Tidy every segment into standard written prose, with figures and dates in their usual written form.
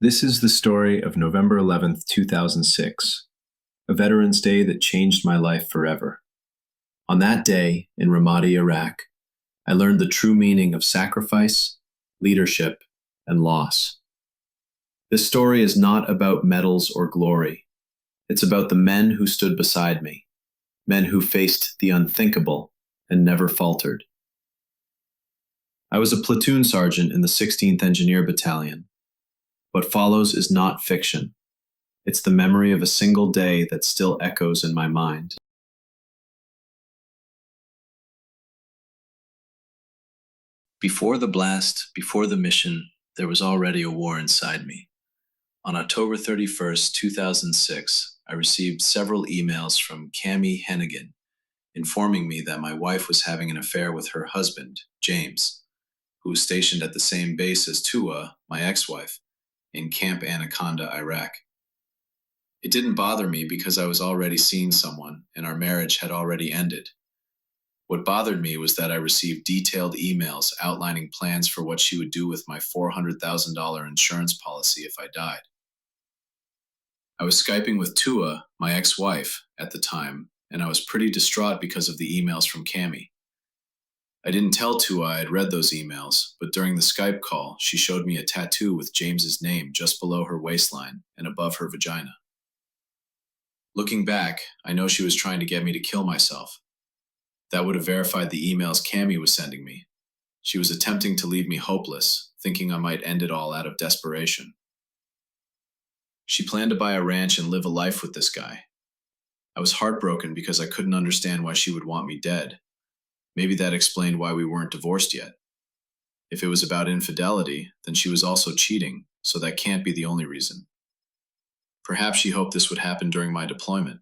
This is the story of November 11th, 2006, a Veterans Day that changed my life forever. On that day, in Ramadi, Iraq, I learned the true meaning of sacrifice, leadership, and loss. This story is not about medals or glory. It's about the men who stood beside me, men who faced the unthinkable and never faltered. I was a platoon sergeant in the 16th Engineer Battalion. What follows is not fiction. It's the memory of a single day that still echoes in my mind. Before the blast, before the mission, there was already a war inside me. On October 31st, 2006, I received several emails from Cami Hennigan informing me that my wife was having an affair with her husband, James, who was stationed at the same base as Tua, my ex-wife, in Camp Anaconda, Iraq. It didn't bother me because I was already seeing someone and our marriage had already ended. What bothered me was that I received detailed emails outlining plans for what she would do with my $400,000 insurance policy if I died. I was Skyping with Tua, my ex-wife, at the time, and I was pretty distraught because of the emails from Cami. I didn't tell Tua I had read those emails, but during the Skype call, she showed me a tattoo with James's name just below her waistline and above her vagina. Looking back, I know she was trying to get me to kill myself. That would have verified the emails Cami was sending me. She was attempting to leave me hopeless, thinking I might end it all out of desperation. She planned to buy a ranch and live a life with this guy. I was heartbroken because I couldn't understand why she would want me dead. Maybe that explained why we weren't divorced yet. If it was about infidelity, then she was also cheating, so that can't be the only reason. Perhaps she hoped this would happen during my deployment.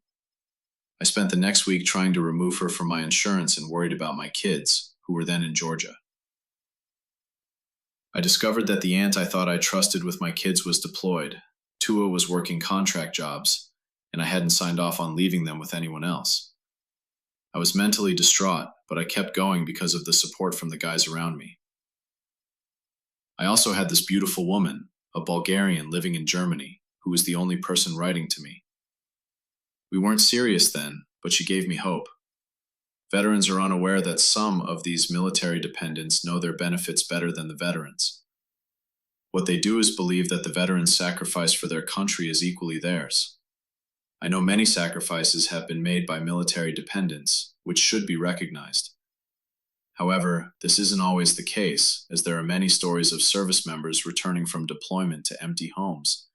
I spent the next week trying to remove her from my insurance and worried about my kids, who were then in Georgia. I discovered that the aunt I thought I trusted with my kids was deployed. Tua was working contract jobs, and I hadn't signed off on leaving them with anyone else. I was mentally distraught, but I kept going because of the support from the guys around me. I also had this beautiful woman, a Bulgarian living in Germany, who was the only person writing to me. We weren't serious then, but she gave me hope. Veterans are unaware that some of these military dependents know their benefits better than the veterans. What they do is believe that the veterans' sacrifice for their country is equally theirs. I know many sacrifices have been made by military dependents, which should be recognized. However, this isn't always the case, as there are many stories of service members returning from deployment to empty homes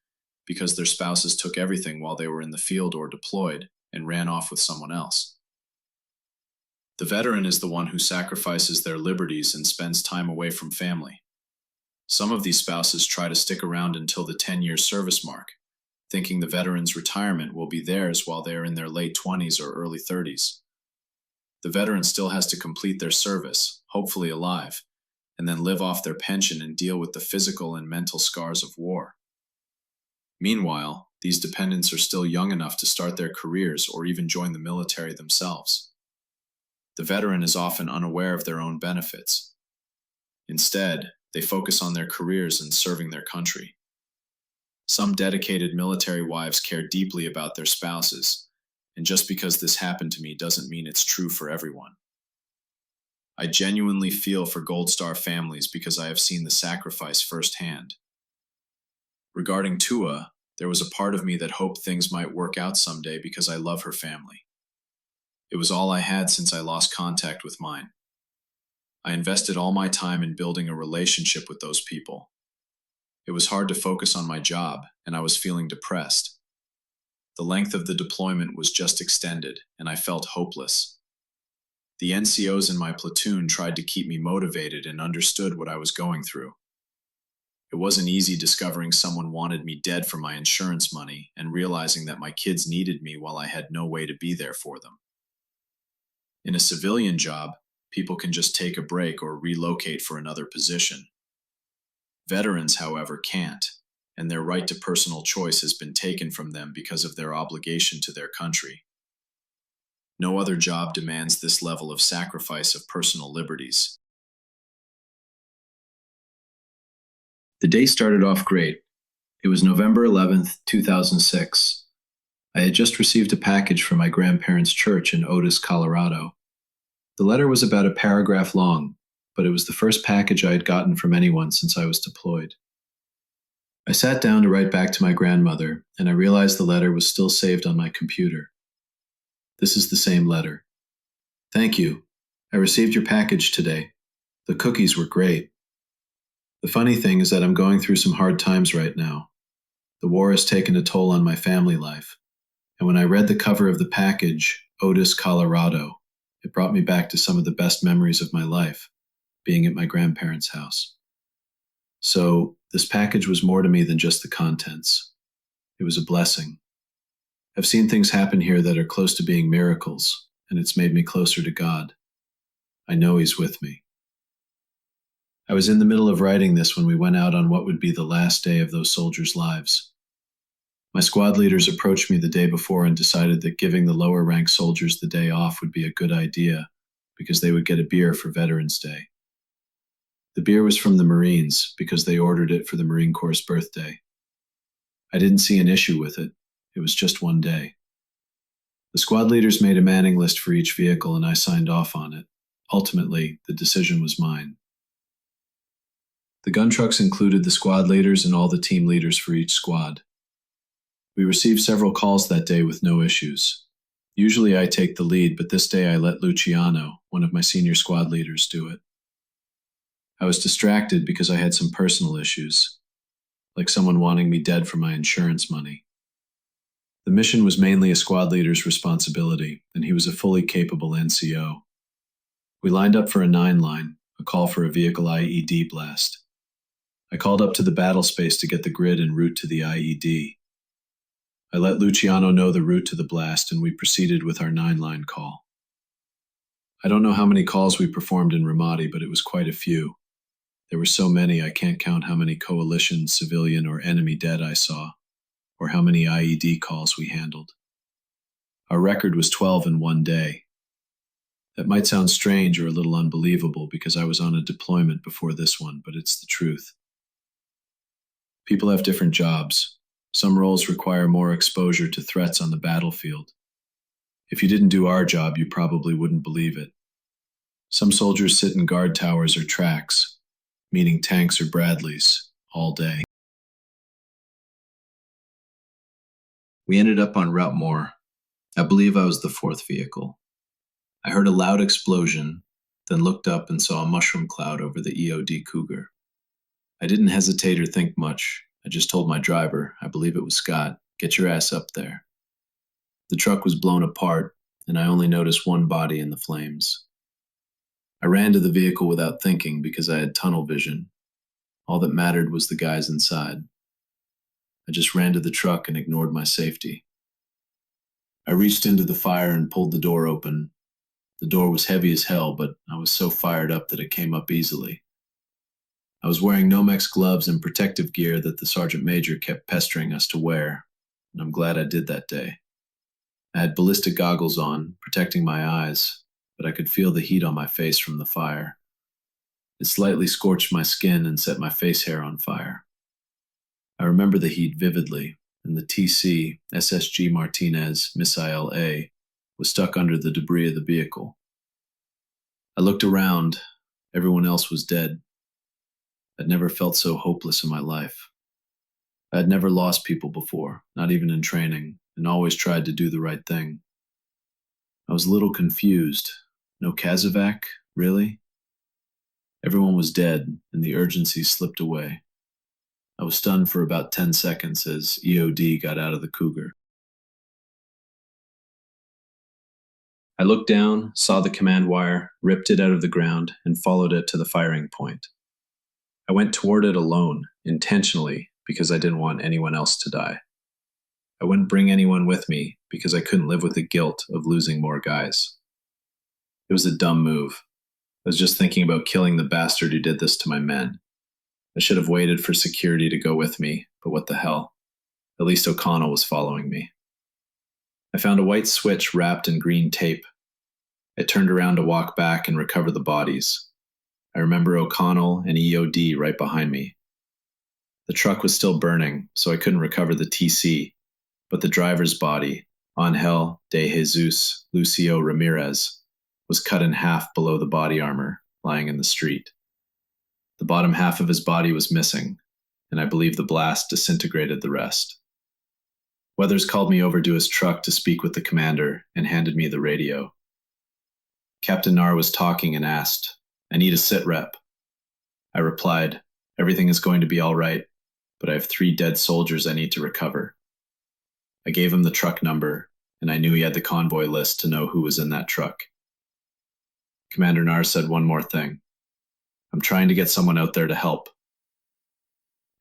because their spouses took everything while they were in the field or deployed and ran off with someone else. The veteran is the one who sacrifices their liberties and spends time away from family. Some of these spouses try to stick around until the 10-year service mark, thinking the veteran's retirement will be theirs while they are in their late 20s or early 30s. The veteran still has to complete their service, hopefully alive, and then live off their pension and deal with the physical and mental scars of war. Meanwhile, these dependents are still young enough to start their careers or even join the military themselves. The veteran is often unaware of their own benefits. Instead, they focus on their careers and serving their country. Some dedicated military wives care deeply about their spouses, and just because this happened to me doesn't mean it's true for everyone. I genuinely feel for Gold Star families because I have seen the sacrifice firsthand. Regarding Tua, there was a part of me that hoped things might work out someday because I love her family. It was all I had since I lost contact with mine. I invested all my time in building a relationship with those people. It was hard to focus on my job, and I was feeling depressed. The length of the deployment was just extended, and I felt hopeless. The NCOs in my platoon tried to keep me motivated and understood what I was going through. It wasn't easy discovering someone wanted me dead for my insurance money and realizing that my kids needed me while I had no way to be there for them. In a civilian job, people can just take a break or relocate for another position. Veterans, however, can't, and their right to personal choice has been taken from them because of their obligation to their country. No other job demands this level of sacrifice of personal liberties. The day started off great. It was November 11th, 2006. I had just received a package from my grandparents' church in Otis, Colorado. The letter was about a paragraph long, but it was the first package I had gotten from anyone since I was deployed. I sat down to write back to my grandmother, and I realized the letter was still saved on my computer. This is the same letter. Thank you. I received your package today. The cookies were great. The funny thing is that I'm going through some hard times right now. The war has taken a toll on my family life. And when I read the cover of the package, Otis, Colorado, it brought me back to some of the best memories of my life, being at my grandparents' house. So, this package was more to me than just the contents. It was a blessing. I've seen things happen here that are close to being miracles, and it's made me closer to God. I know He's with me. I was in the middle of writing this when we went out on what would be the last day of those soldiers' lives. My squad leaders approached me the day before and decided that giving the lower rank soldiers the day off would be a good idea because they would get a beer for Veterans Day. The beer was from the Marines because they ordered it for the Marine Corps' birthday. I didn't see an issue with it. It was just one day. The squad leaders made a manning list for each vehicle and I signed off on it. Ultimately, the decision was mine. The gun trucks included the squad leaders and all the team leaders for each squad. We received several calls that day with no issues. Usually I take the lead, but this day I let Luciano, one of my senior squad leaders, do it. I was distracted because I had some personal issues, like someone wanting me dead for my insurance money. The mission was mainly a squad leader's responsibility, and he was a fully capable NCO. We lined up for a 9-line, a call for a vehicle IED blast. I called up to the battle space to get the grid en route to the IED. I let Luciano know the route to the blast, and we proceeded with our 9-line call. I don't know how many calls we performed in Ramadi, but it was quite a few. There were so many I can't count how many coalition, civilian, or enemy dead I saw, or how many IED calls we handled. Our record was 12 in one day. That might sound strange or a little unbelievable because I was on a deployment before this one, but it's the truth. People have different jobs. Some roles require more exposure to threats on the battlefield. If you didn't do our job, you probably wouldn't believe it. Some soldiers sit in guard towers or tracks, meaning tanks or Bradleys, all day. We ended up on Route Moore. I believe I was the 4th vehicle. I heard a loud explosion, then looked up and saw a mushroom cloud over the EOD Cougar. I didn't hesitate or think much. I just told my driver, I believe it was Scott, get your ass up there. The truck was blown apart, and I only noticed one body in the flames. I ran to the vehicle without thinking because I had tunnel vision. All that mattered was the guys inside. I just ran to the truck and ignored my safety. I reached into the fire and pulled the door open. The door was heavy as hell, but I was so fired up that it came up easily. I was wearing Nomex gloves and protective gear that the sergeant major kept pestering us to wear, and I'm glad I did that day. I had ballistic goggles on, protecting my eyes, but I could feel the heat on my face from the fire. It slightly scorched my skin and set my face hair on fire. I remember the heat vividly, and the TC SSG Martinez Missile A was stuck under the debris of the vehicle. I looked around. Everyone else was dead. I'd never felt so hopeless in my life. I had never lost people before, not even in training, and always tried to do the right thing. I was a little confused. No Kazovac, really? Everyone was dead, and the urgency slipped away. I was stunned for about 10 seconds as EOD got out of the Cougar. I looked down, saw the command wire, ripped it out of the ground, and followed it to the firing point. I went toward it alone, intentionally, because I didn't want anyone else to die. I wouldn't bring anyone with me because I couldn't live with the guilt of losing more guys. It was a dumb move. I was just thinking about killing the bastard who did this to my men. I should have waited for security to go with me, but what the hell? At least O'Connell was following me. I found a white switch wrapped in green tape. I turned around to walk back and recover the bodies. I remember O'Connell and EOD right behind me. The truck was still burning, so I couldn't recover the TC, but the driver's body, Angel de Jesus Lucio Ramirez, was cut in half below the body armor, lying in the street. The bottom half of his body was missing, and I believe the blast disintegrated the rest. Weathers called me over to his truck to speak with the commander and handed me the radio. Captain Nar was talking and asked, "I need a sit rep." I replied, "Everything is going to be all right, but I have 3 dead soldiers I need to recover." I gave him the truck number, and I knew he had the convoy list to know who was in that truck. Commander Nar said one more thing. "I'm trying to get someone out there to help."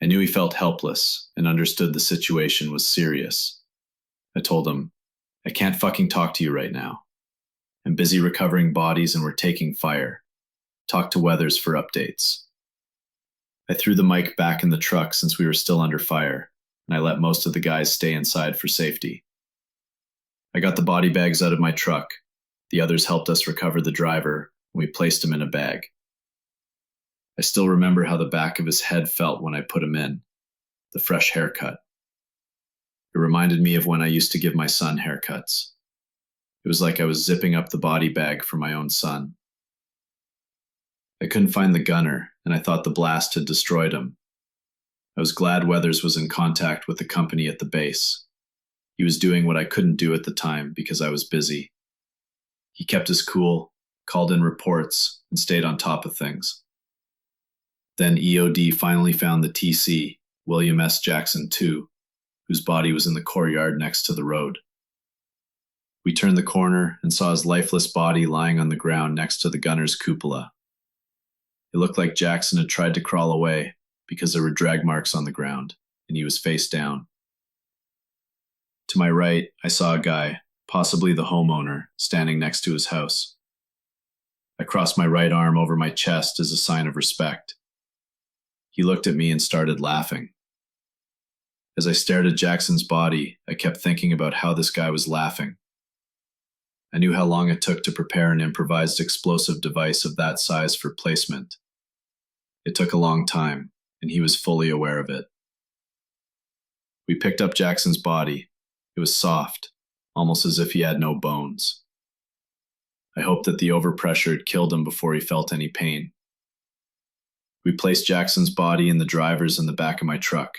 I knew he felt helpless and understood the situation was serious. I told him, "I can't fucking talk to you right now. I'm busy recovering bodies and we're taking fire. Talk to Weathers for updates." I threw the mic back in the truck since we were still under fire, and I let most of the guys stay inside for safety. I got the body bags out of my truck. The others helped us recover the driver, and we placed him in a bag. I still remember how the back of his head felt when I put him in, the fresh haircut. It reminded me of when I used to give my son haircuts. It was like I was zipping up the body bag for my own son. I couldn't find the gunner, and I thought the blast had destroyed him. I was glad Weathers was in contact with the company at the base. He was doing what I couldn't do at the time because I was busy. He kept his cool, called in reports, and stayed on top of things. Then EOD finally found the TC, William S. Jackson II, whose body was in the courtyard next to the road. We turned the corner and saw his lifeless body lying on the ground next to the gunner's cupola. It looked like Jackson had tried to crawl away because there were drag marks on the ground, and he was face down. To my right, I saw a guy, possibly the homeowner, standing next to his house. I crossed my right arm over my chest as a sign of respect. He looked at me and started laughing. As I stared at Jackson's body, I kept thinking about how this guy was laughing. I knew how long it took to prepare an improvised explosive device of that size for placement. It took a long time, and he was fully aware of it. We picked up Jackson's body. It was soft, almost as if he had no bones. I hoped that the overpressure had killed him before he felt any pain. We placed Jackson's body and the driver's in the back of my truck.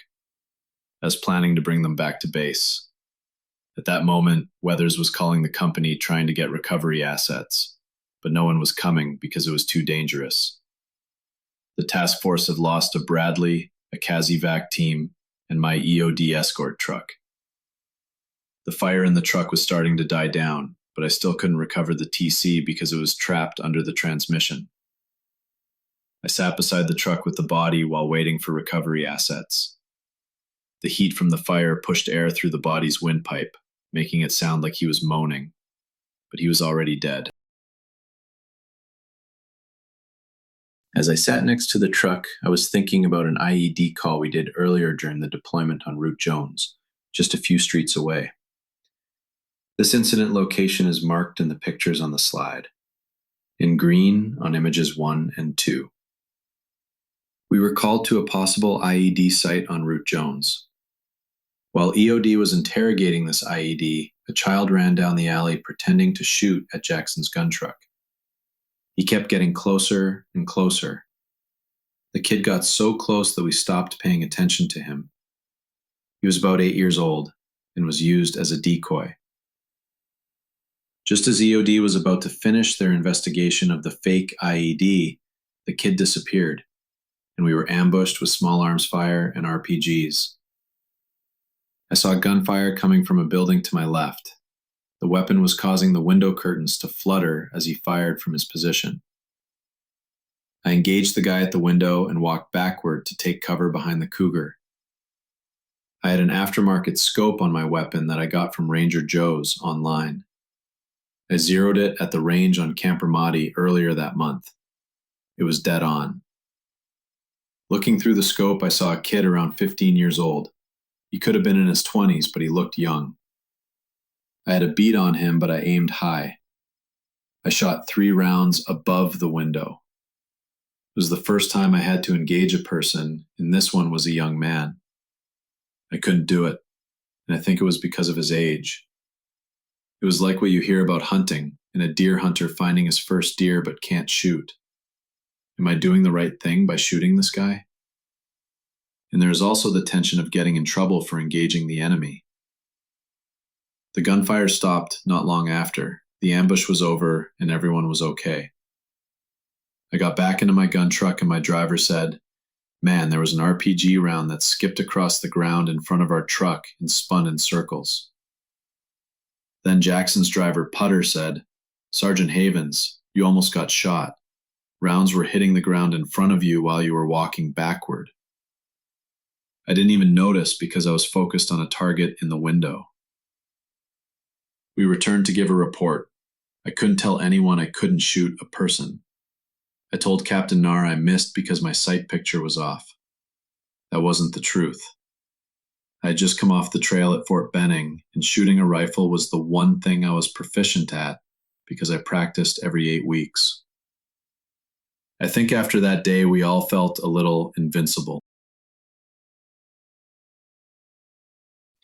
I was planning to bring them back to base. At that moment, Weathers was calling the company trying to get recovery assets, but no one was coming because it was too dangerous. The task force had lost a Bradley, a Kazivac team, and my EOD escort truck. The fire in the truck was starting to die down, but I still couldn't recover the TC because it was trapped under the transmission. I sat beside the truck with the body while waiting for recovery assets. The heat from the fire pushed air through the body's windpipe, making it sound like he was moaning, but he was already dead. As I sat next to the truck, I was thinking about an IED call we did earlier during the deployment on Route Jones, just a few streets away. This incident location is marked in the pictures on the slide, in green on images 1 and 2. We were called to a possible IED site on Route Jones. While EOD was interrogating this IED, a child ran down the alley pretending to shoot at Jackson's gun truck. He kept getting closer and closer. The kid got so close that we stopped paying attention to him. He was about 8 years old and was used as a decoy. Just as EOD was about to finish their investigation of the fake IED, the kid disappeared, and we were ambushed with small arms fire and RPGs. I saw gunfire coming from a building to my left. The weapon was causing the window curtains to flutter as he fired from his position. I engaged the guy at the window and walked backward to take cover behind the Cougar. I had an aftermarket scope on my weapon that I got from Ranger Joe's online. I zeroed it at the range on Camp Ramadi earlier that month. It was dead on. Looking through the scope, I saw a kid around 15 years old. He could have been in his 20s, but he looked young. I had a bead on him, but I aimed high. I shot 3 rounds above the window. was the first time I had to engage a person, and this one was a young man. I couldn't do it, and I think it was because of his age. It was like what you hear about hunting, and a deer hunter finding his first deer but can't shoot. Am I doing the right thing by shooting this guy? And there is also the tension of getting in trouble for engaging the enemy. The gunfire stopped not long after. The ambush was over, and everyone was okay. I got back into my gun truck, and my driver said, "Man, there was an RPG round that skipped across the ground in front of our truck and spun in circles." Then Jackson's driver, Putter, said, "Sergeant Havens, you almost got shot. Rounds were hitting the ground in front of you while you were walking backward." I didn't even notice because I was focused on a target in the window. We returned to give a report. I couldn't tell anyone I couldn't shoot a person. I told Captain Nar I missed because my sight picture was off. That wasn't the truth. I had just come off the trail at Fort Benning, and shooting a rifle was the one thing I was proficient at because I practiced every 8 weeks. I think after that day, we all felt a little invincible.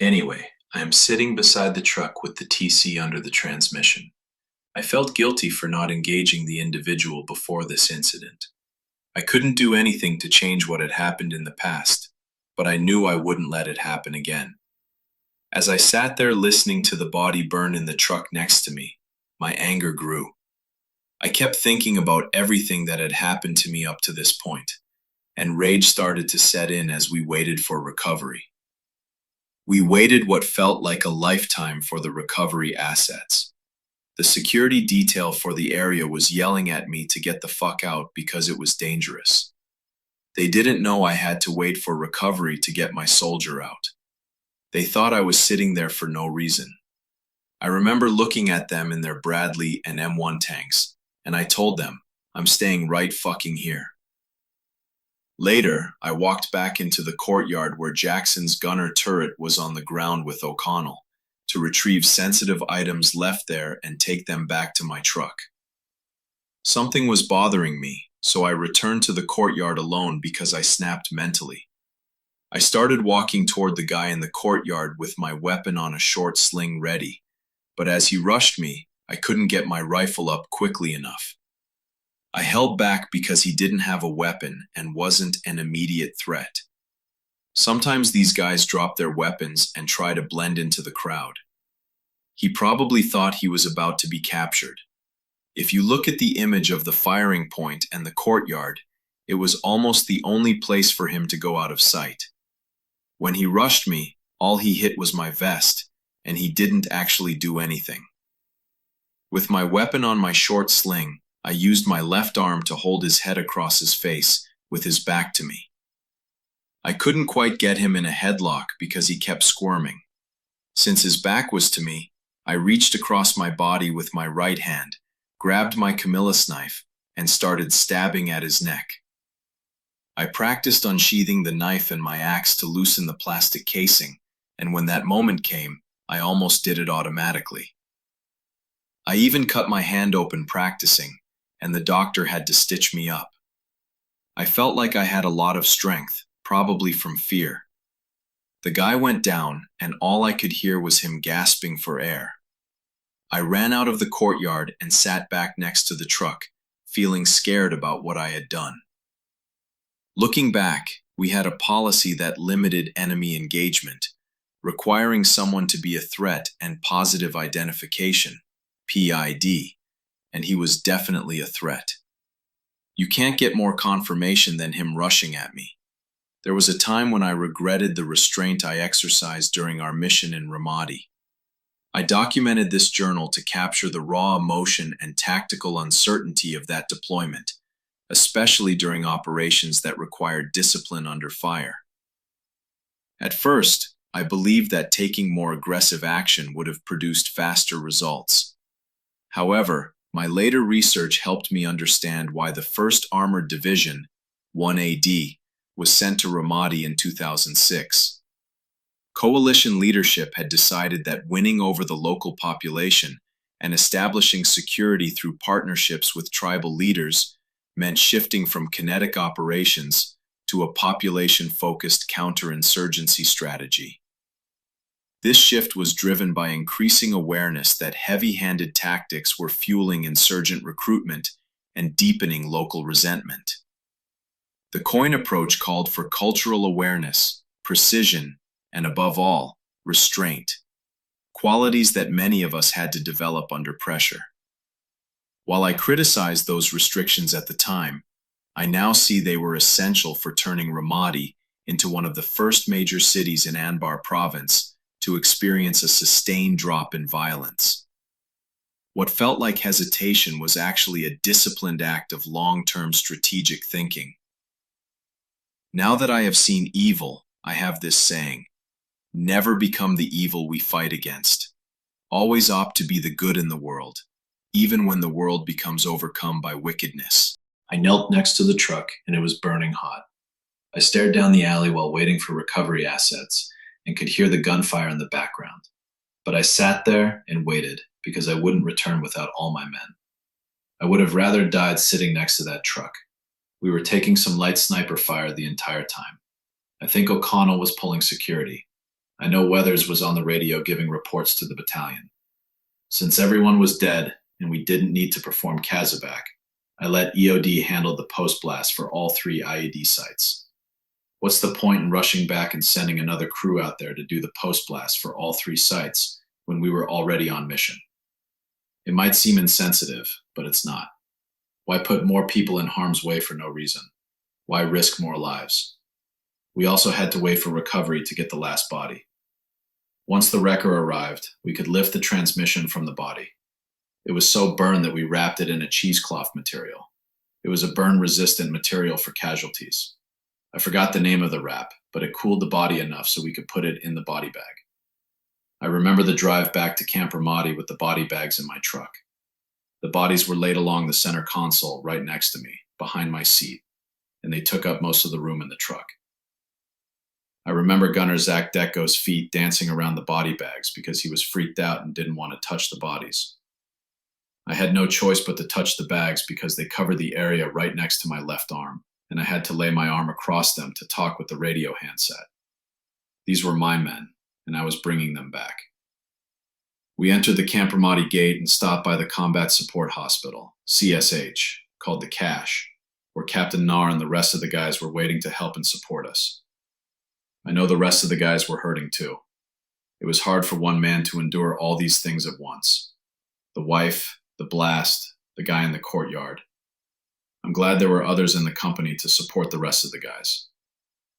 Anyway, I am sitting beside the truck with the TC under the transmission. I felt guilty for not engaging the individual before this incident. I couldn't do anything to change what had happened in the past, but I knew I wouldn't let it happen again. As I sat there listening to the body burn in the truck next to me, my anger grew. I kept thinking about everything that had happened to me up to this point, and rage started to set in as we waited for recovery. We waited what felt like a lifetime for the recovery assets. The security detail for the area was yelling at me to get the fuck out because it was dangerous. They didn't know I had to wait for recovery to get my soldier out. They thought I was sitting there for no reason. I remember looking at them in their Bradley and M1 tanks, and I told them, "I'm staying right fucking here." Later, I walked back into the courtyard where Jackson's gunner turret was on the ground with O'Connell, to retrieve sensitive items left there and take them back to my truck. Something was bothering me, so I returned to the courtyard alone because I snapped mentally. I started walking toward the guy in the courtyard with my weapon on a short sling ready, but as he rushed me, I couldn't get my rifle up quickly enough. I held back because he didn't have a weapon and wasn't an immediate threat. Sometimes these guys drop their weapons and try to blend into the crowd. He probably thought he was about to be captured. If you look at the image of the firing point and the courtyard, it was almost the only place for him to go out of sight. When he rushed me, all he hit was my vest, and he didn't actually do anything. With my weapon on my short sling, I used my left arm to hold his head across his face with his back to me. I couldn't quite get him in a headlock because he kept squirming. Since his back was to me, I reached across my body with my right hand, grabbed my Camillus knife, and started stabbing at his neck. I practiced unsheathing the knife and my axe to loosen the plastic casing, and when that moment came, I almost did it automatically. I even cut my hand open practicing, and the doctor had to stitch me up. I felt like I had a lot of strength, probably from fear. The guy went down, and all I could hear was him gasping for air. I ran out of the courtyard and sat back next to the truck, feeling scared about what I had done. Looking back, we had a policy that limited enemy engagement, requiring someone to be a threat and positive identification, PID, and he was definitely a threat. You can't get more confirmation than him rushing at me. There was a time when I regretted the restraint I exercised during our mission in Ramadi. I documented this journal to capture the raw emotion and tactical uncertainty of that deployment, especially during operations that required discipline under fire. At first, I believed that taking more aggressive action would have produced faster results. However, my later research helped me understand why the 1st Armored Division, 1AD, was sent to Ramadi in 2006. Coalition leadership had decided that winning over the local population and establishing security through partnerships with tribal leaders meant shifting from kinetic operations to a population-focused counterinsurgency strategy. This shift was driven by increasing awareness that heavy-handed tactics were fueling insurgent recruitment and deepening local resentment. The coin approach called for cultural awareness, precision, and above all, restraint, qualities that many of us had to develop under pressure. While I criticized those restrictions at the time, I now see they were essential for turning Ramadi into one of the first major cities in Anbar province to experience a sustained drop in violence. What felt like hesitation was actually a disciplined act of long-term strategic thinking. Now that I have seen evil, I have this saying: never become the evil we fight against. Always opt to be the good in the world, even when the world becomes overcome by wickedness. I knelt next to the truck, and it was burning hot. I stared down the alley while waiting for recovery assets and could hear the gunfire in the background. But I sat there and waited because I wouldn't return without all my men. I would have rather died sitting next to that truck. We were taking some light sniper fire the entire time. I think O'Connell was pulling security. I know Weathers was on the radio giving reports to the battalion. Since everyone was dead and we didn't need to perform Kazabak, I let EOD handle the post blast for all 3 IED sites. What's the point in rushing back and sending another crew out there to do the post blast for all 3 sites when we were already on mission? It might seem insensitive, but it's not. Why put more people in harm's way for no reason? Why risk more lives? We also had to wait for recovery to get the last body. Once the wrecker arrived, we could lift the transmission from the body. It was so burned that we wrapped it in a cheesecloth material. It was a burn-resistant material for casualties. I forgot the name of the wrap, but it cooled the body enough so we could put it in the body bag. I remember the drive back to Camp Ramadi with the body bags in my truck. The bodies were laid along the center console right next to me, behind my seat, and they took up most of the room in the truck. I remember Gunner Zach Decco's feet dancing around the body bags because he was freaked out and didn't want to touch the bodies. I had no choice but to touch the bags because they covered the area right next to my left arm, and I had to lay my arm across them to talk with the radio handset. These were my men, and I was bringing them back. We entered the Camp Ramadi gate and stopped by the Combat Support Hospital, CSH, called the Cache, where Captain Nar and the rest of the guys were waiting to help and support us. I know the rest of the guys were hurting too. It was hard for one man to endure all these things at once. The wife, the blast, the guy in the courtyard. I'm glad there were others in the company to support the rest of the guys.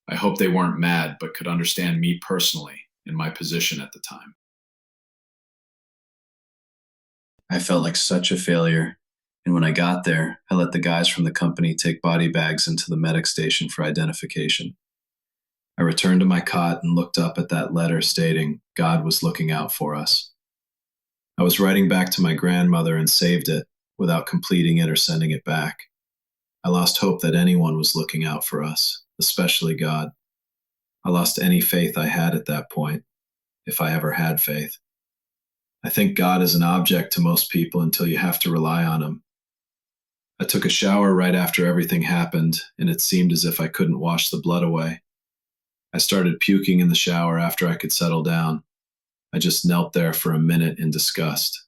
I hope they weren't mad but could understand me personally in my position at the time. I felt like such a failure, and when I got there, I let the guys from the company take body bags into the medic station for identification. I returned to my cot and looked up at that letter stating God was looking out for us. I was writing back to my grandmother and saved it without completing it or sending it back. I lost hope that anyone was looking out for us, especially God. I lost any faith I had at that point, if I ever had faith. I think God is an object to most people until you have to rely on him. I took a shower right after everything happened, and it seemed as if I couldn't wash the blood away. I started puking in the shower after I could settle down. I just knelt there for a minute in disgust.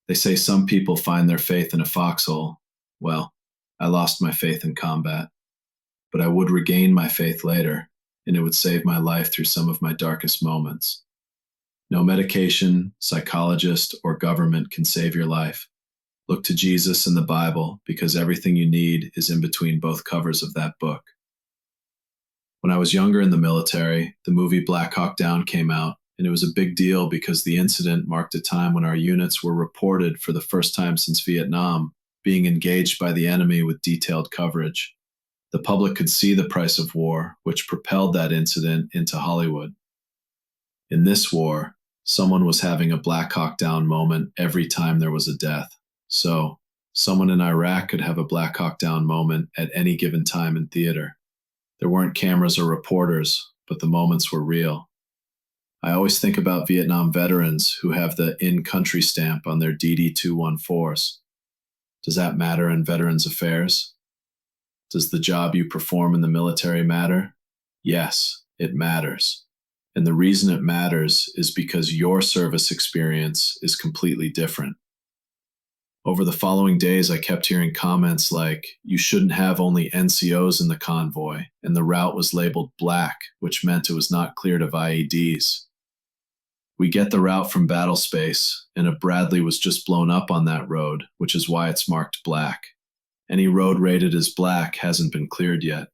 They say some people find their faith in a foxhole. Well, I lost my faith in combat. But I would regain my faith later, and it would save my life through some of my darkest moments. No medication, psychologist, or government can save your life. Look to Jesus and the Bible because everything you need is in between both covers of that book. When I was younger in the military, the movie Black Hawk Down came out, and it was a big deal because the incident marked a time when our units were reported for the first time since Vietnam, being engaged by the enemy with detailed coverage. The public could see the price of war, which propelled that incident into Hollywood. In this war, someone was having a Black Hawk Down moment every time there was a death. So, someone in Iraq could have a Black Hawk Down moment at any given time in theater. There weren't cameras or reporters, but the moments were real. I always think about Vietnam veterans who have the in-country stamp on their DD-214s. Does that matter in Veterans Affairs? Does the job you perform in the military matter? Yes, it matters. And the reason it matters is because your service experience is completely different. Over the following days, I kept hearing comments like, you shouldn't have only NCOs in the convoy, and the route was labeled black, which meant it was not cleared of IEDs. We get the route from battle space, and a Bradley was just blown up on that road, which is why it's marked black. Any road rated as black hasn't been cleared yet.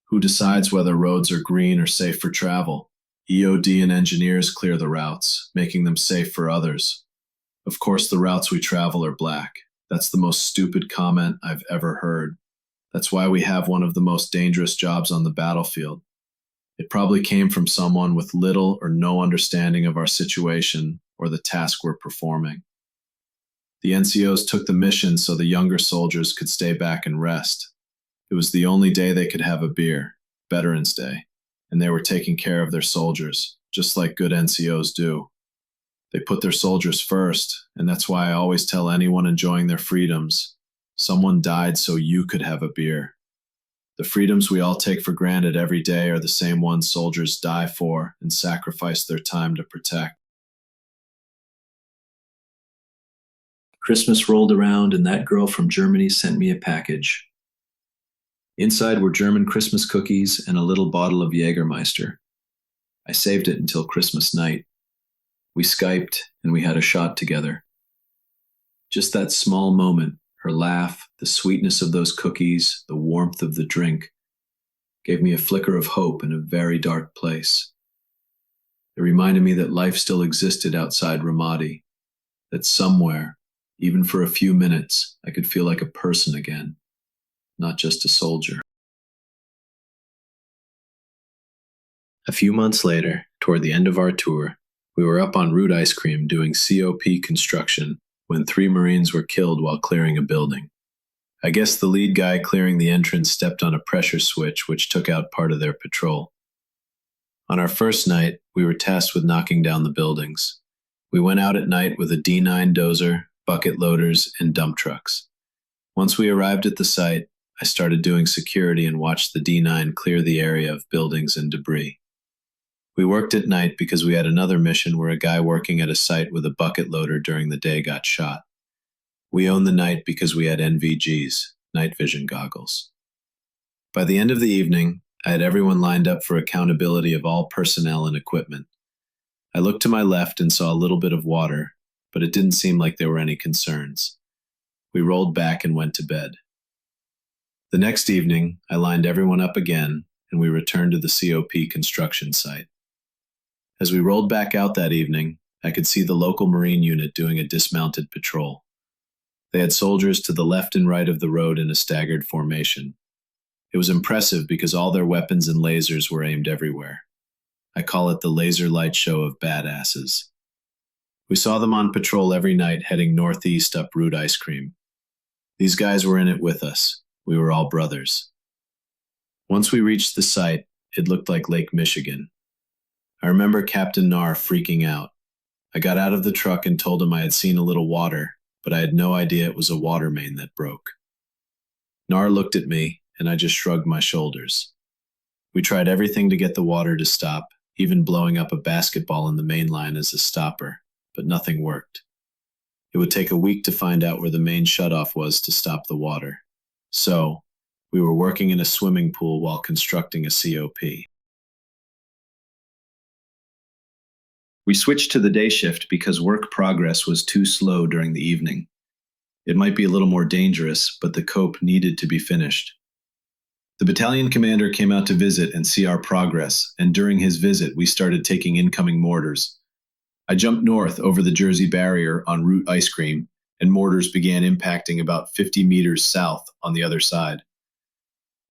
Who decides whether roads are green or safe for travel? EOD and engineers clear the routes, making them safe for others. Of course, the routes we travel are black. That's the most stupid comment I've ever heard. That's why we have one of the most dangerous jobs on the battlefield. It probably came from someone with little or no understanding of our situation or the task we're performing. The NCOs took the mission so the younger soldiers could stay back and rest. It was the only day they could have a beer, Veterans Day, and they were taking care of their soldiers, just like good NCOs do. They put their soldiers first, and that's why I always tell anyone enjoying their freedoms, someone died so you could have a beer. The freedoms we all take for granted every day are the same ones soldiers die for and sacrifice their time to protect. Christmas rolled around, and that girl from Germany sent me a package. Inside were German Christmas cookies and a little bottle of Jägermeister. I saved it until Christmas night. We Skyped, and we had a shot together. Just that small moment, her laugh, the sweetness of those cookies, the warmth of the drink, gave me a flicker of hope in a very dark place. It reminded me that life still existed outside Ramadi, that somewhere, even for a few minutes, I could feel like a person again, not just a soldier. A few months later, toward the end of our tour, we were up on Root Ice Cream doing COP construction when 3 Marines were killed while clearing a building. I guess the lead guy clearing the entrance stepped on a pressure switch which took out part of their patrol. On our first night, we were tasked with knocking down the buildings. We went out at night with a D9 dozer, bucket loaders, and dump trucks. Once we arrived at the site, I started doing security and watched the D9 clear the area of buildings and debris. We worked at night because we had another mission where a guy working at a site with a bucket loader during the day got shot. We owned the night because we had NVGs, night vision goggles. By the end of the evening, I had everyone lined up for accountability of all personnel and equipment. I looked to my left and saw a little bit of water, but it didn't seem like there were any concerns. We rolled back and went to bed. The next evening, I lined everyone up again, and we returned to the COP construction site. As we rolled back out that evening, I could see the local Marine unit doing a dismounted patrol. They had soldiers to the left and right of the road in a staggered formation. It was impressive because all their weapons and lasers were aimed everywhere. I call it the laser light show of badasses. We saw them on patrol every night heading northeast up Root Ice Cream. These guys were in it with us. We were all brothers. Once we reached the site, it looked like Lake Michigan. I remember Captain Nar freaking out. I got out of the truck and told him I had seen a little water, but I had no idea it was a water main that broke. Nar looked at me, and I just shrugged my shoulders. We tried everything to get the water to stop, even blowing up a basketball in the main line as a stopper, but nothing worked. It would take a week to find out where the main shutoff was to stop the water. So, we were working in a swimming pool while constructing a COP. We switched to the day shift because work progress was too slow during the evening. It might be a little more dangerous, but the COP needed to be finished. The battalion commander came out to visit and see our progress, and during his visit we started taking incoming mortars. I jumped north over the Jersey barrier on Route Ice Cream, and mortars began impacting about 50 meters south on the other side.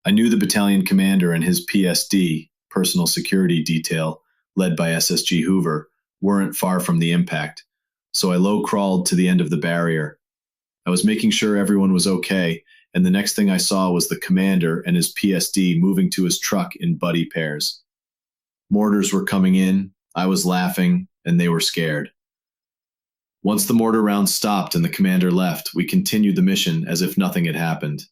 I knew the battalion commander and his PSD, personal security detail, led by SSG Hoover, weren't far from the impact, so I low-crawled to the end of the barrier. I was making sure everyone was okay, and the next thing I saw was the commander and his PSD moving to his truck in buddy pairs. Mortars were coming in, I was laughing, and they were scared. Once the mortar round stopped and the commander left, we continued the mission as if nothing had happened.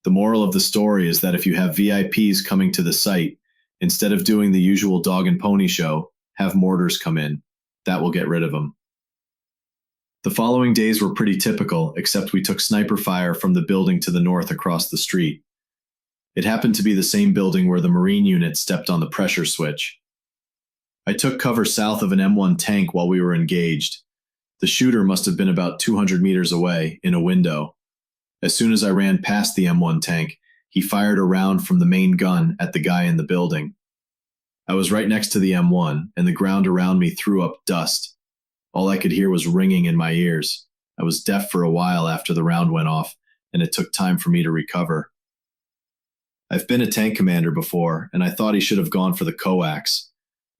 The moral of the story is that if you have VIPs coming to the site, instead of doing the usual dog and pony show, have mortars come in. That will get rid of them. The following days were pretty typical, except we took sniper fire from the building to the north across the street. It happened to be the same building where the Marine unit stepped on the pressure switch. I took cover south of an M1 tank while we were engaged. The shooter must have been about 200 meters away, in a window. As soon as I ran past the M1 tank, he fired a round from the main gun at the guy in the building. I was right next to the M1, and the ground around me threw up dust. All I could hear was ringing in my ears. I was deaf for a while after the round went off, and it took time for me to recover. I've been a tank commander before, and I thought he should have gone for the coax.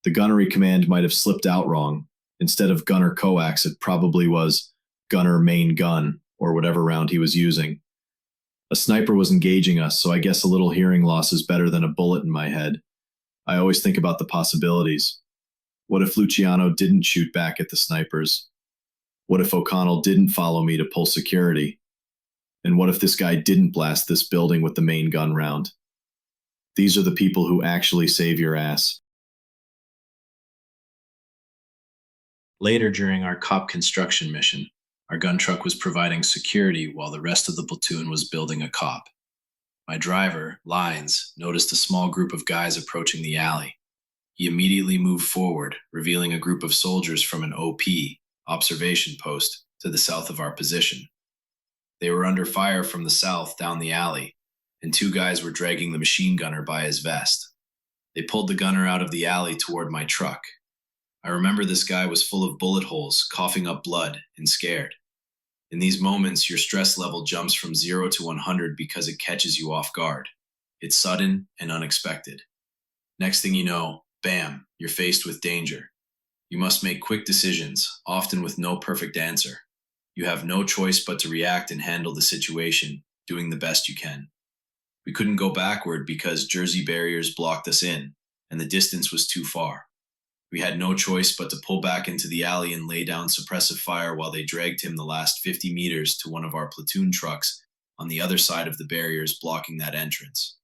The gunnery command might have slipped out wrong. Instead of gunner coax, it probably was gunner main gun, or whatever round he was using. A sniper was engaging us, so I guess a little hearing loss is better than a bullet in my head. I always think about the possibilities. What if Luciano didn't shoot back at the snipers? What if O'Connell didn't follow me to pull security? And what if this guy didn't blast this building with the main gun round? These are the people who actually save your ass. Later during our COP construction mission, our gun truck was providing security while the rest of the platoon was building a COP. My driver, Lines, noticed a small group of guys approaching the alley. He immediately moved forward, revealing a group of soldiers from an OP, observation post, to the south of our position. They were under fire from the south down the alley, and two guys were dragging the machine gunner by his vest. They pulled the gunner out of the alley toward my truck. I remember this guy was full of bullet holes, coughing up blood, and scared. In these moments, your stress level jumps from 0 to 100 because it catches you off guard. It's sudden and unexpected. Next thing you know, bam, you're faced with danger. You must make quick decisions, often with no perfect answer. You have no choice but to react and handle the situation, doing the best you can. We couldn't go backward because Jersey barriers blocked us in, and the distance was too far. We had no choice but to pull back into the alley and lay down suppressive fire while they dragged him the last 50 meters to one of our platoon trucks on the other side of the barriers blocking that entrance.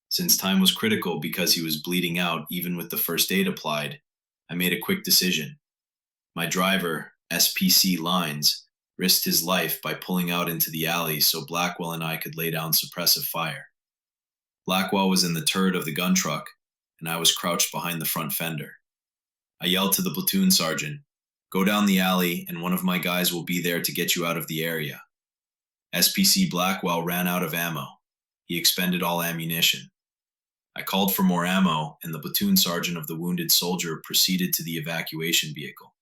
Since time was critical because he was bleeding out even with the first aid applied, I made a quick decision. My driver, SPC Lines, risked his life by pulling out into the alley so Blackwell and I could lay down suppressive fire. Blackwell was in the turret of the gun truck, and I was crouched behind the front fender. I yelled to the platoon sergeant, "Go down the alley and one of my guys will be there to get you out of the area." SPC Blackwell ran out of ammo. He expended all ammunition. I called for more ammo, and the platoon sergeant of the wounded soldier proceeded to the evacuation vehicle.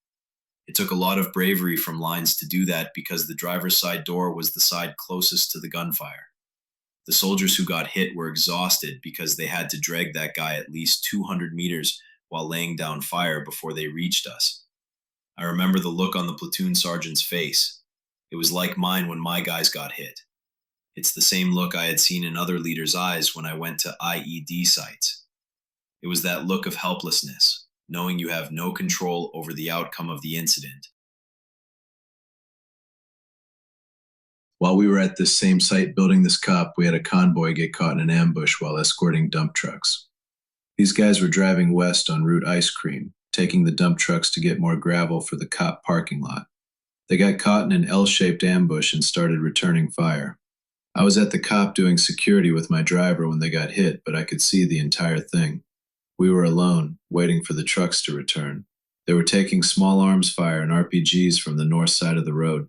It took a lot of bravery from Lines to do that because the driver's side door was the side closest to the gunfire. The soldiers who got hit were exhausted because they had to drag that guy at least 200 meters while laying down fire before they reached us. I remember the look on the platoon sergeant's face. It was like mine when my guys got hit. It's the same look I had seen in other leaders' eyes when I went to IED sites. It was that look of helplessness, knowing you have no control over the outcome of the incident. While we were at this same site building this COP, we had a convoy get caught in an ambush while escorting dump trucks. These guys were driving west on Route Ice Cream, taking the dump trucks to get more gravel for the COP parking lot. They got caught in an L-shaped ambush and started returning fire. I was at the COP doing security with my driver when they got hit, but I could see the entire thing. We were alone, waiting for the trucks to return. They were taking small arms fire and RPGs from the north side of the road.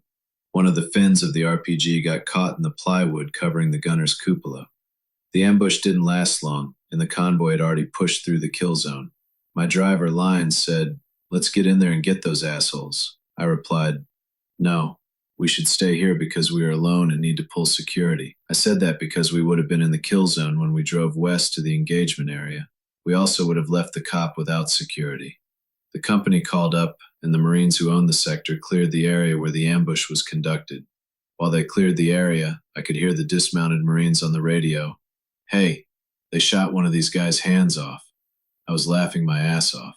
One of the fins of the RPG got caught in the plywood covering the gunner's cupola. The ambush didn't last long, and the convoy had already pushed through the kill zone. My driver, Lyons, said, "Let's get in there and get those assholes." I replied, "No, we should stay here because we are alone and need to pull security." I said that because we would have been in the kill zone when we drove west to the engagement area. We also would have left the COP without security. The company called up, and the Marines who owned the sector cleared the area where the ambush was conducted. While they cleared the area, I could hear the dismounted Marines on the radio, "Hey, they shot one of these guys' hands off." I was laughing my ass off.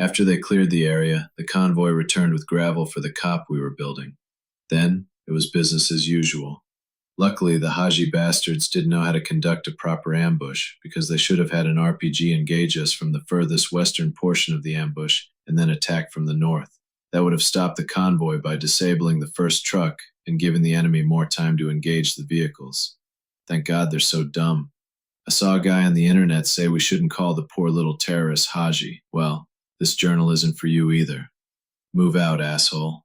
After they cleared the area, the convoy returned with gravel for the cop we were building. Then, it was business as usual. Luckily, the Haji bastards didn't know how to conduct a proper ambush, because they should have had an RPG engage us from the furthest western portion of the ambush and then attack from the north. That would have stopped the convoy by disabling the first truck and given the enemy more time to engage the vehicles. Thank God they're so dumb. I saw a guy on the internet say we shouldn't call the poor little terrorist Haji. Well, this journal isn't for you either. Move out, asshole.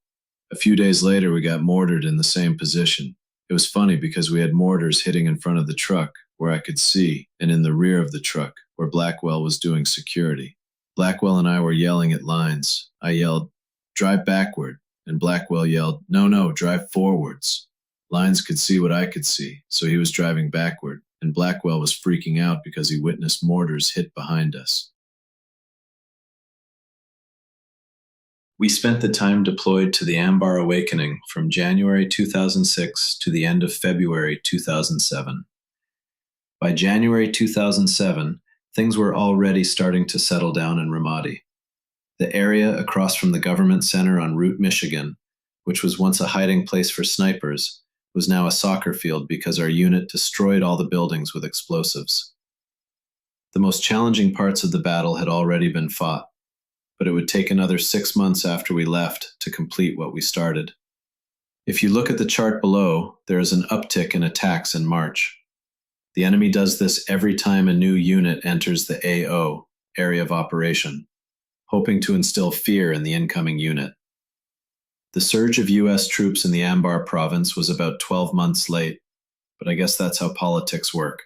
A few days later, we got mortared in the same position. It was funny because we had mortars hitting in front of the truck, where I could see, and in the rear of the truck, where Blackwell was doing security. Blackwell and I were yelling at lines. I yelled, "Drive backward," and Blackwell yelled, No, drive forwards." Lines could see what I could see, so he was driving backward, and Blackwell was freaking out because he witnessed mortars hit behind us. We spent the time deployed to the Ambar Awakening from January 2006 to the end of February 2007. By January 2007, things were already starting to settle down in Ramadi. The area across from the government center on Route Michigan, which was once a hiding place for snipers, was now a soccer field because our unit destroyed all the buildings with explosives. The most challenging parts of the battle had already been fought, but it would take another 6 months after we left to complete what we started. If you look at the chart below, there is an uptick in attacks in March. The enemy does this every time a new unit enters the AO, area of operation, hoping to instill fear in the incoming unit. The surge of US troops in the Ambar province was about 12 months late, but I guess that's how politics work.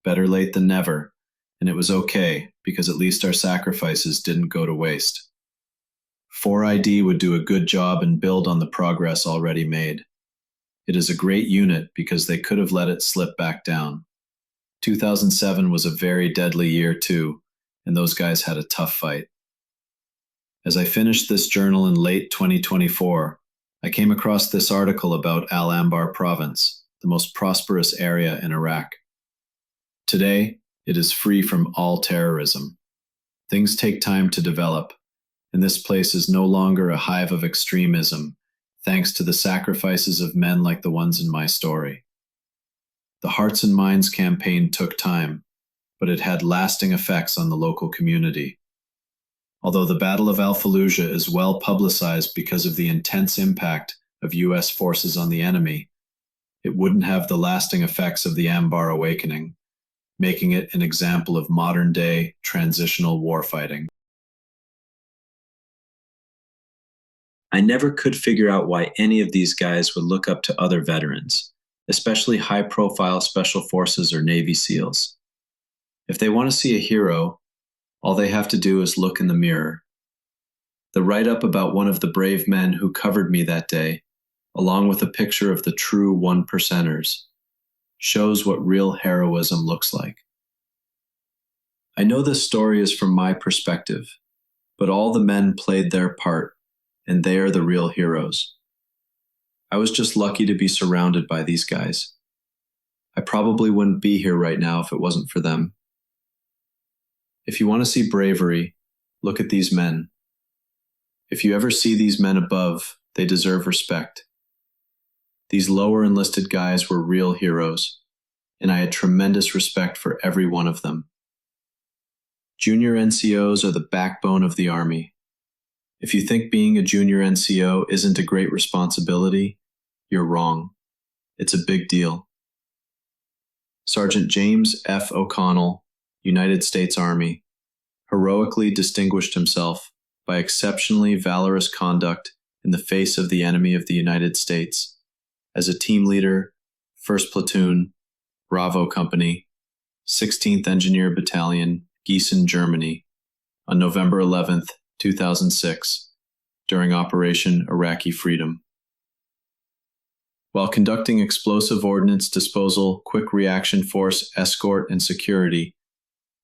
Better late than never, and it was okay, because at least our sacrifices didn't go to waste. 4ID would do a good job and build on the progress already made. It is a great unit because they could have let it slip back down. 2007 was a very deadly year too, and those guys had a tough fight. As I finished this journal in late 2024, I came across this article about Al Anbar province, the most prosperous area in Iraq. Today, it is free from all terrorism. Things take time to develop, and this place is no longer a hive of extremism, thanks to the sacrifices of men like the ones in my story. The Hearts and Minds campaign took time, but it had lasting effects on the local community. Although the Battle of Al-Fallujah is well publicized because of the intense impact of US forces on the enemy, it wouldn't have the lasting effects of the Ambar Awakening, making it an example of modern-day transitional warfighting. I never could figure out why any of these guys would look up to other veterans, especially high-profile Special Forces or Navy SEALs. If they want to see a hero, all they have to do is look in the mirror. The write-up about one of the brave men who covered me that day, along with a picture of the true one-percenters, shows what real heroism looks like. I know this story is from my perspective, but all the men played their part, and they are the real heroes. I was just lucky to be surrounded by these guys. I probably wouldn't be here right now if it wasn't for them. If you want to see bravery, look at these men. If you ever see these men above, they deserve respect. These lower enlisted guys were real heroes, and I had tremendous respect for every one of them. Junior NCOs are the backbone of the Army. If you think being a junior NCO isn't a great responsibility, you're wrong. It's a big deal. Sergeant James F. O'Connell, United States Army, heroically distinguished himself by exceptionally valorous conduct in the face of the enemy of the United States as a team leader, 1st Platoon, Bravo Company, 16th Engineer Battalion, Gießen, Germany, on November 11, 2006, during Operation Iraqi Freedom. While conducting explosive ordnance disposal, quick reaction force, escort, and security,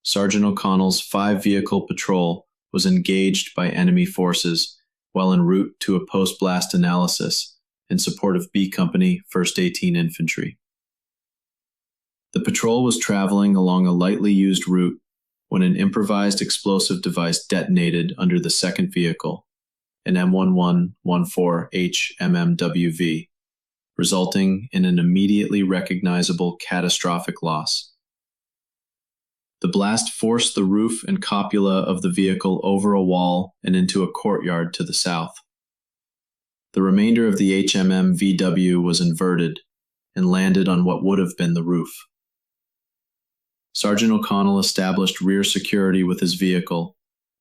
Sergeant O'Connell's 5-vehicle patrol was engaged by enemy forces while en route to a post-blast analysis in support of B Company, 1st 18 Infantry. The patrol was traveling along a lightly used route when an improvised explosive device detonated under the second vehicle, an M1114H MMWV, resulting in an immediately recognizable catastrophic loss. The blast forced the roof and copula of the vehicle over a wall and into a courtyard to the south. The remainder of the HMM VW was inverted and landed on what would have been the roof. Sergeant O'Connell established rear security with his vehicle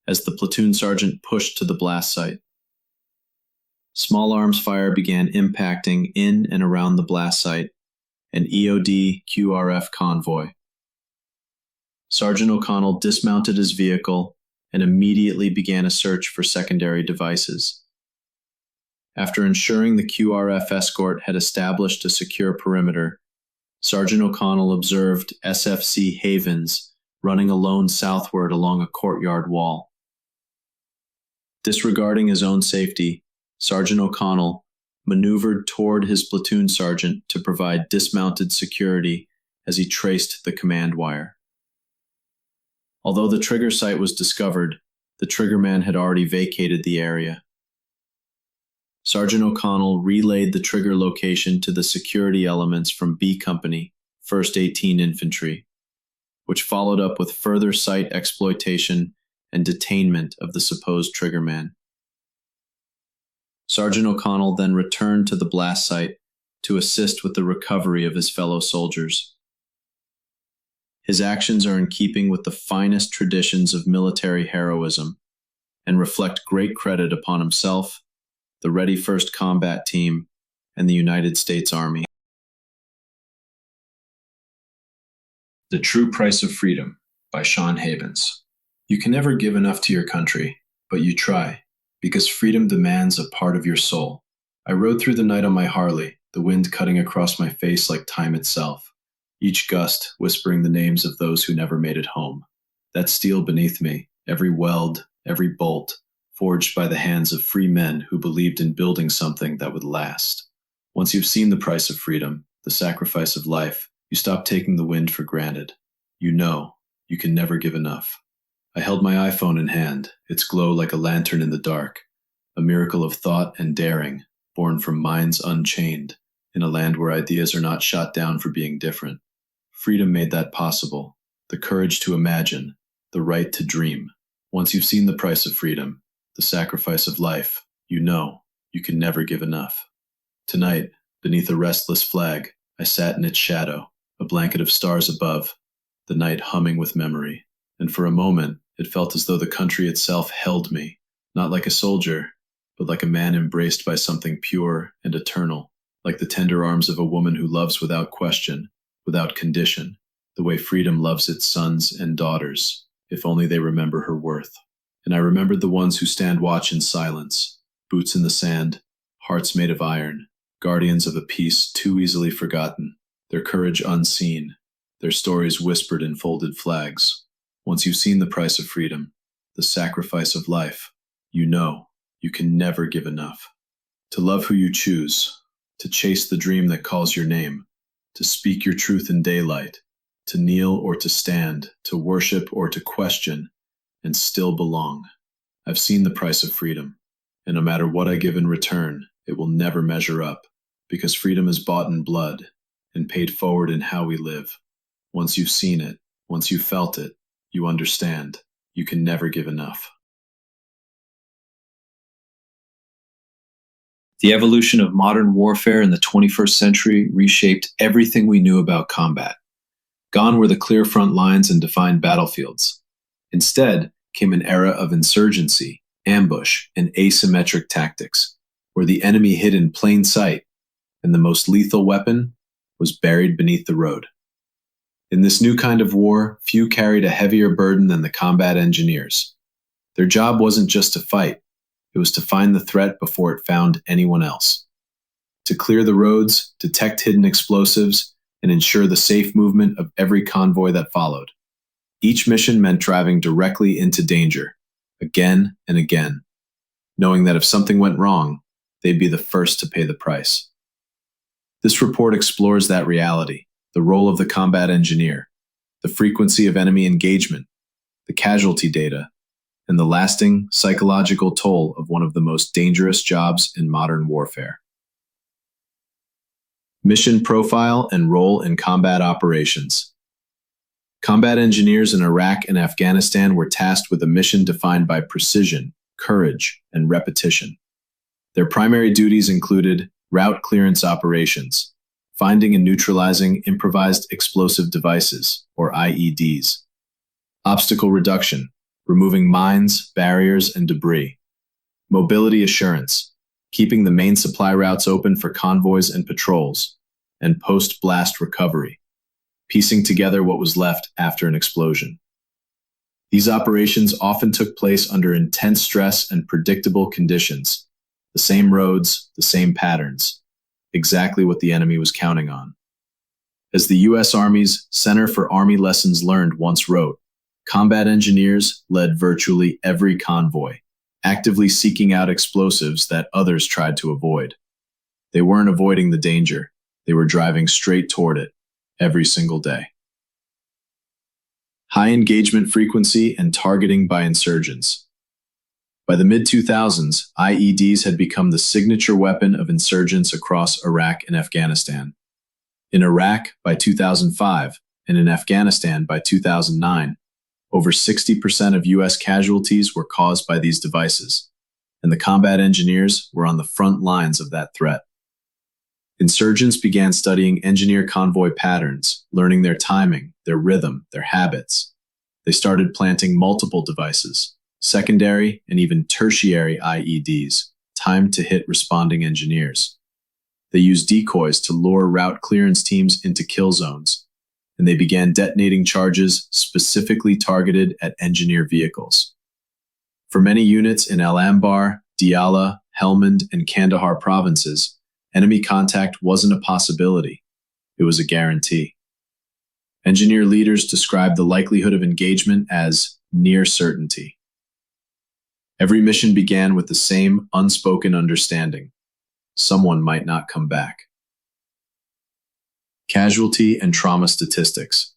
as the platoon sergeant pushed to the blast site. Small arms fire began impacting in and around the blast site, an EOD QRF convoy. Sergeant O'Connell dismounted his vehicle and immediately began a search for secondary devices. After ensuring the QRF escort had established a secure perimeter, Sergeant O'Connell observed SFC Havens running alone southward along a courtyard wall. Disregarding his own safety, Sergeant O'Connell maneuvered toward his platoon sergeant to provide dismounted security as he traced the command wire. Although the trigger site was discovered, the triggerman had already vacated the area. Sergeant O'Connell relayed the trigger location to the security elements from B Company, 1st 18 Infantry, which followed up with further site exploitation and detainment of the supposed triggerman. Sergeant O'Connell then returned to the blast site to assist with the recovery of his fellow soldiers. His actions are in keeping with the finest traditions of military heroism and reflect great credit upon himself, the Ready First Combat Team, and the United States Army. The True Price of Freedom by Shawn. You can never give enough to your country, but you try, because freedom demands a part of your soul. I rode through the night on my Harley, the wind cutting across my face like time itself, each gust whispering the names of those who never made it home. That steel beneath me, every weld, every bolt, forged by the hands of free men who believed in building something that would last. Once you've seen the price of freedom, the sacrifice of life, you stop taking the wind for granted. You know, you can never give enough. I held my iPhone in hand, its glow like a lantern in the dark, a miracle of thought and daring, born from minds unchained, in a land where ideas are not shot down for being different. Freedom made that possible, the courage to imagine, the right to dream. Once you've seen the price of freedom, the sacrifice of life, you know, you can never give enough. Tonight, beneath a restless flag, I sat in its shadow, a blanket of stars above, the night humming with memory. And for a moment, it felt as though the country itself held me, not like a soldier, but like a man embraced by something pure and eternal, like the tender arms of a woman who loves without question, without condition, the way freedom loves its sons and daughters, if only they remember her worth. And I remembered the ones who stand watch in silence, boots in the sand, hearts made of iron, guardians of a peace too easily forgotten, their courage unseen, their stories whispered in folded flags. Once you've seen the price of freedom, the sacrifice of life, you know you can never give enough. To love who you choose, to chase the dream that calls your name, to speak your truth in daylight, to kneel or to stand, to worship or to question, and still belong. I've seen the price of freedom, and no matter what I give in return, it will never measure up, because freedom is bought in blood and paid forward in how we live. Once you've seen it, once you've felt it, you understand. You can never give enough. The evolution of modern warfare in the 21st century reshaped everything we knew about combat. Gone were the clear front lines and defined battlefields. Instead came an era of insurgency, ambush, and asymmetric tactics, where the enemy hid in plain sight, and the most lethal weapon was buried beneath the road. In this new kind of war, few carried a heavier burden than the combat engineers. Their job wasn't just to fight, it was to find the threat before it found anyone else. To clear the roads, detect hidden explosives, and ensure the safe movement of every convoy that followed. Each mission meant driving directly into danger, again and again, knowing that if something went wrong, they'd be the first to pay the price. This report explores that reality, the role of the combat engineer, the frequency of enemy engagement, the casualty data, and the lasting psychological toll of one of the most dangerous jobs in modern warfare. Mission profile and role in combat operations. Combat engineers in Iraq and Afghanistan were tasked with a mission defined by precision, courage, and repetition. Their primary duties included route clearance operations, finding and neutralizing improvised explosive devices, or IEDs, obstacle reduction, removing mines, barriers, and debris, mobility assurance, keeping the main supply routes open for convoys and patrols, and post-blast recovery, piecing together what was left after an explosion. These operations often took place under intense stress and predictable conditions, the same roads, the same patterns, exactly what the enemy was counting on. As the U.S. Army's Center for Army Lessons Learned once wrote, combat engineers led virtually every convoy, actively seeking out explosives that others tried to avoid. They weren't avoiding the danger, they were driving straight toward it every single day. High engagement frequency and targeting by insurgents. By the mid-2000s, IEDs had become the signature weapon of insurgents across Iraq and Afghanistan. In Iraq by 2005, and in Afghanistan by 2009, over 60% of U.S. casualties were caused by these devices, and the combat engineers were on the front lines of that threat. Insurgents began studying engineer convoy patterns, learning their timing, their rhythm, their habits. They started planting multiple devices, secondary and even tertiary IEDs, timed to hit responding engineers. They used decoys to lure route clearance teams into kill zones, and they began detonating charges specifically targeted at engineer vehicles. For many units in Al-Anbar, Diyala, Helmand, and Kandahar provinces, enemy contact wasn't a possibility, it was a guarantee. Engineer leaders described the likelihood of engagement as near certainty. Every mission began with the same unspoken understanding: someone might not come back. Casualty and trauma statistics.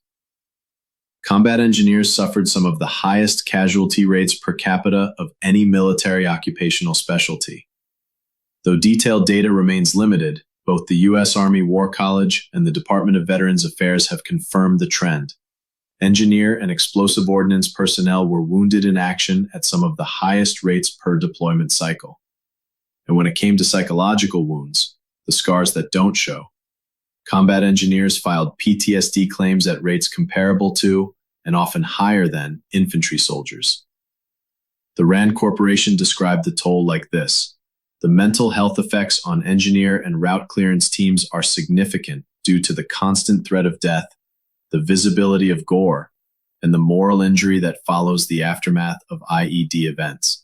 Combat engineers suffered some of the highest casualty rates per capita of any military occupational specialty. Though detailed data remains limited, both the U.S. Army War College and the Department of Veterans Affairs have confirmed the trend. Engineer and explosive ordnance personnel were wounded in action at some of the highest rates per deployment cycle. And when it came to psychological wounds, the scars that don't show, combat engineers filed PTSD claims at rates comparable to, and often higher than, infantry soldiers. The RAND Corporation described the toll like this: the mental health effects on engineer and route clearance teams are significant due to the constant threat of death, the visibility of gore, and the moral injury that follows the aftermath of IED events.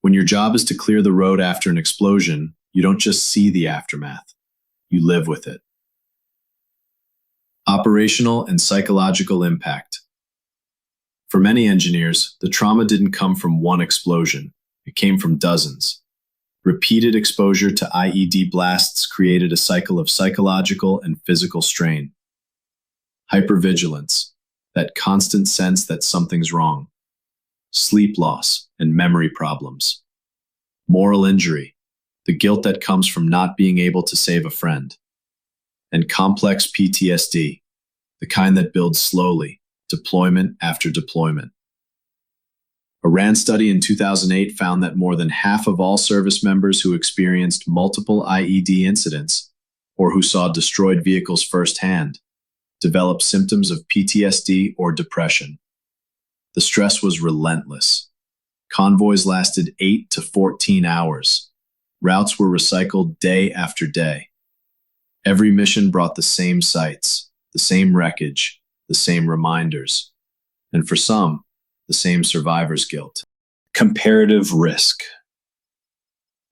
When your job is to clear the road after an explosion, you don't just see the aftermath, you live with it. Operational and psychological impact. For many engineers, the trauma didn't come from one explosion, it came from dozens. Repeated exposure to IED blasts created a cycle of psychological and physical strain. Hypervigilance, that constant sense that something's wrong. Sleep loss and memory problems. Moral injury, the guilt that comes from not being able to save a friend. And complex PTSD, the kind that builds slowly, deployment after deployment. A RAND study in 2008 found that more than half of all service members who experienced multiple IED incidents, or who saw destroyed vehicles firsthand, developed symptoms of PTSD or depression. The stress was relentless. Convoys lasted 8 to 14 hours. Routes were recycled day after day. Every mission brought the same sights, the same wreckage, the same reminders, and for some, the same survivor's guilt. Comparative risk.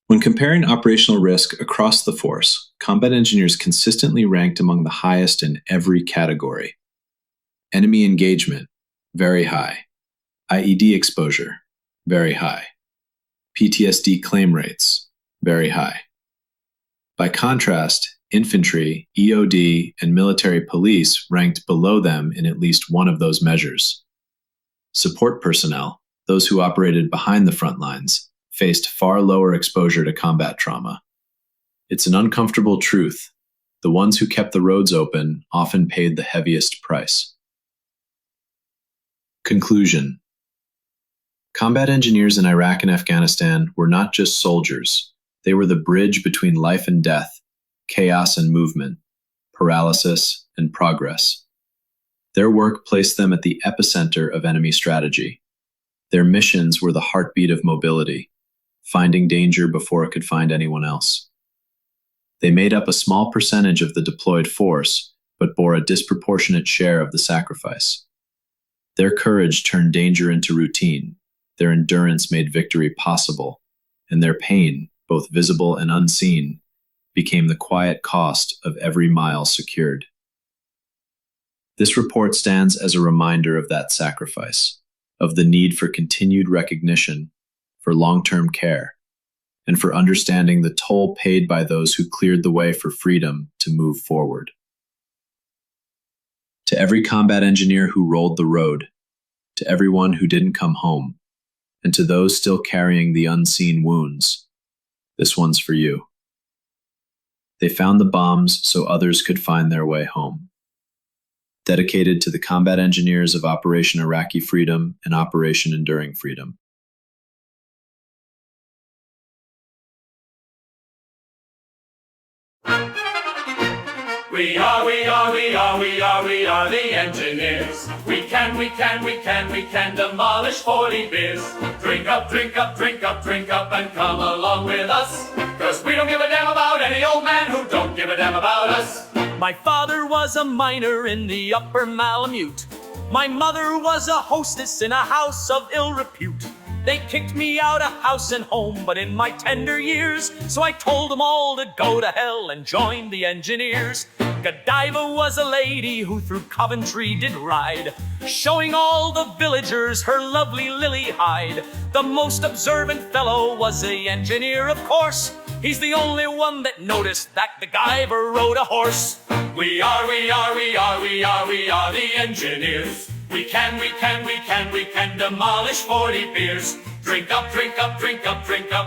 When comparing operational risk across the force, combat engineers consistently ranked among the highest in every category. Enemy engagement, very high. IED exposure, very high. PTSD claim rates, very high. By contrast, infantry, EOD, and military police ranked below them in at least one of those measures. Support personnel, those who operated behind the front lines, faced far lower exposure to combat trauma. It's an uncomfortable truth. The ones who kept the roads open often paid the heaviest price. Conclusion. Combat engineers in Iraq and Afghanistan were not just soldiers. They were the bridge between life and death, chaos and movement, paralysis and progress. Their work placed them at the epicenter of enemy strategy. Their missions were the heartbeat of mobility, finding danger before it could find anyone else. They made up a small percentage of the deployed force, but bore a disproportionate share of the sacrifice. Their courage turned danger into routine, their endurance made victory possible, and their pain, both visible and unseen, became the quiet cost of every mile secured. This report stands as a reminder of that sacrifice, of the need for continued recognition, for long-term care, and for understanding the toll paid by those who cleared the way for freedom to move forward. To every combat engineer who rolled the road, to everyone who didn't come home, and to those still carrying the unseen wounds, this one's for you. They found the bombs so others could find their way home. Dedicated to the combat engineers of Operation Iraqi Freedom and Operation Enduring Freedom. We are the engineers. We can demolish 40 beers. Drink up, and come along with us. 'Cause we don't give a damn about any old man who don't give a damn about us. My father was a miner in the upper Malamute. My mother was a hostess in a house of ill repute. They kicked me out of house and home, but in my tender years, so I told them all to go to hell and join the engineers. Godiva was a lady who through Coventry did ride, showing all the villagers her lovely lily hide. The most observant fellow was the engineer, of course. He's the only one that noticed that the Godiva rode a horse. We are the engineers. We can demolish 40 beers. Drink up,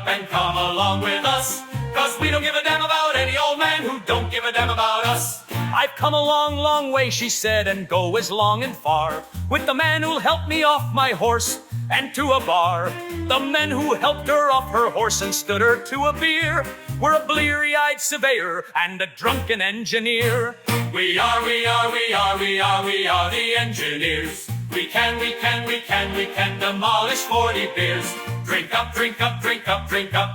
and come along with us. 'Cause we don't give a damn about any old man who don't give a damn about us. I've come a long, long way, she said, and go as long and far, with the man who'll help me off my horse and to a bar. The men who helped her off her horse and stood her to a beer were a bleary-eyed surveyor and a drunken engineer. We are the engineers. We can demolish 40 beers. Drink up,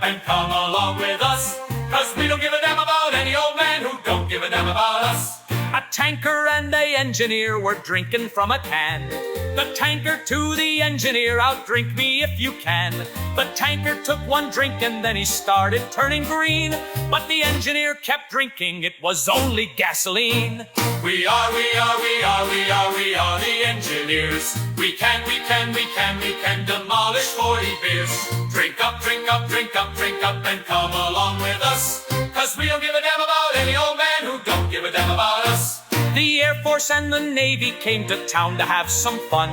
and come along with us. 'Cause we don't give a damn about any old man who don't give a damn about us. A tanker and a engineer were drinking from a can. The tanker to the engineer, outdrink me if you can. The tanker took one drink and then he started turning green. But the engineer kept drinking, it was only gasoline. We are the engineers. We can demolish 40 beers. Drink up, and come along with us. 'Cause we don't give a damn about any old man who don't give a damn about us. The Air Force and the Navy came to town to have some fun,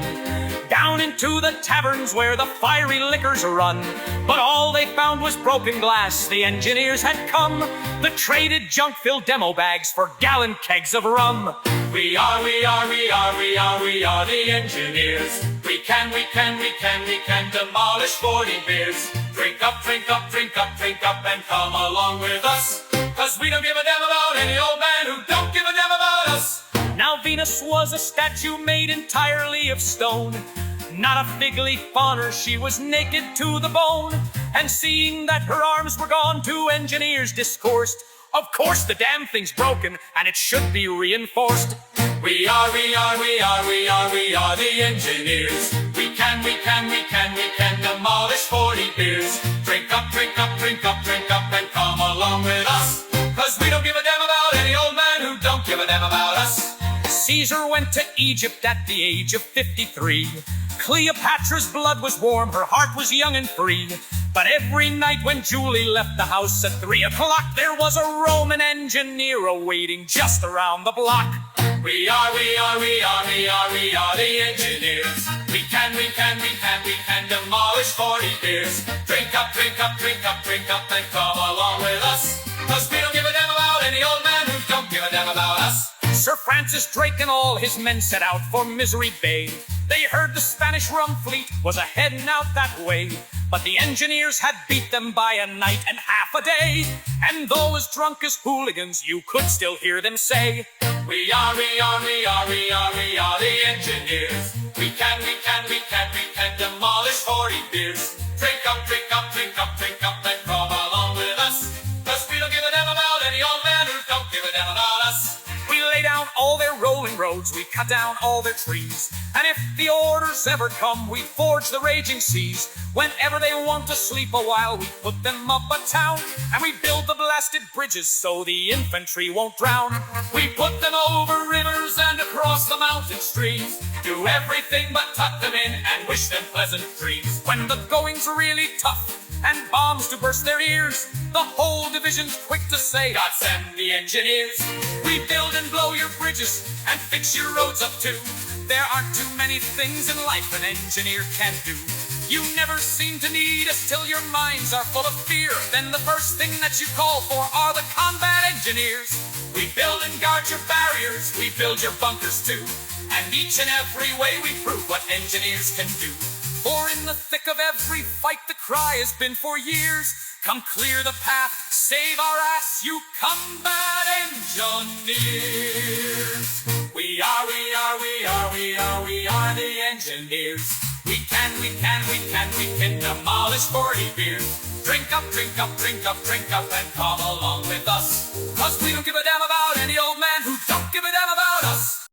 down into the taverns where the fiery liquors run. But all they found was broken glass. The engineers had come. The traded junk-filled demo bags for gallon kegs of rum. We are the engineers. We can demolish 40 beers. Drink up, and come along with us. 'Cause we don't give a damn about any old man who don't give a damn about us. Now Venus was a statue made entirely of stone, not a fig leaf on her, she was naked to the bone. And seeing that her arms were gone, two engineers discoursed, of course the damn thing's broken and it should be reinforced. We are the engineers. We can demolish 40 beers. Drink up, and come along with us. 'Cause we don't give a damn about any old man who don't give a damn about us. Caesar went to Egypt at the age of 53. Cleopatra's blood was warm, her heart was young and free. But every night when Julie left the house at 3 o'clock, there was a Roman engineer awaiting just around the block. We are the engineers. We can demolish 40 beers. Drink up, and come along with us. 'Cause we don't give a damn about any old man who don't give a damn about us. Sir Francis Drake and all his men set out for Misery Bay. They heard the Spanish rum fleet was a-heading out that way. But the engineers had beat them by a night and half a day. And though as drunk as hooligans, you could still hear them say, We are the engineers. We can demolish 40 beers. Drink up, and come along with us. 'Cause we don't give a damn about any old man who don't give a damn about us. we lay down all their rolling roads, we cut down all their trees. And if the orders ever come, we forge the raging seas. Whenever they want to sleep a while, we put them up a town. And we build the blasted bridges so the infantry won't drown. We put them over rivers and across the mountain streams. Do everything but tuck them in and wish them pleasant dreams. When the going's really tough and bombs to burst their ears, the whole division's quick to say, God send the engineers. We build and blow your bridges and fix your roads up too. There aren't too many things in life an engineer can do. You never seem to need us till your minds are full of fear. Then the first thing that you call for are the combat engineers. We build and guard your barriers, we build your bunkers too. And each and every way we prove what engineers can do. For in the thick of every fight the cry has been for years, come clear the path, save our ass, you combat engineers. We are the engineers. We can demolish 40 beers. Drink up, and come along with us. 'Cause we don't give a damn about any old man who don't give a damn about us.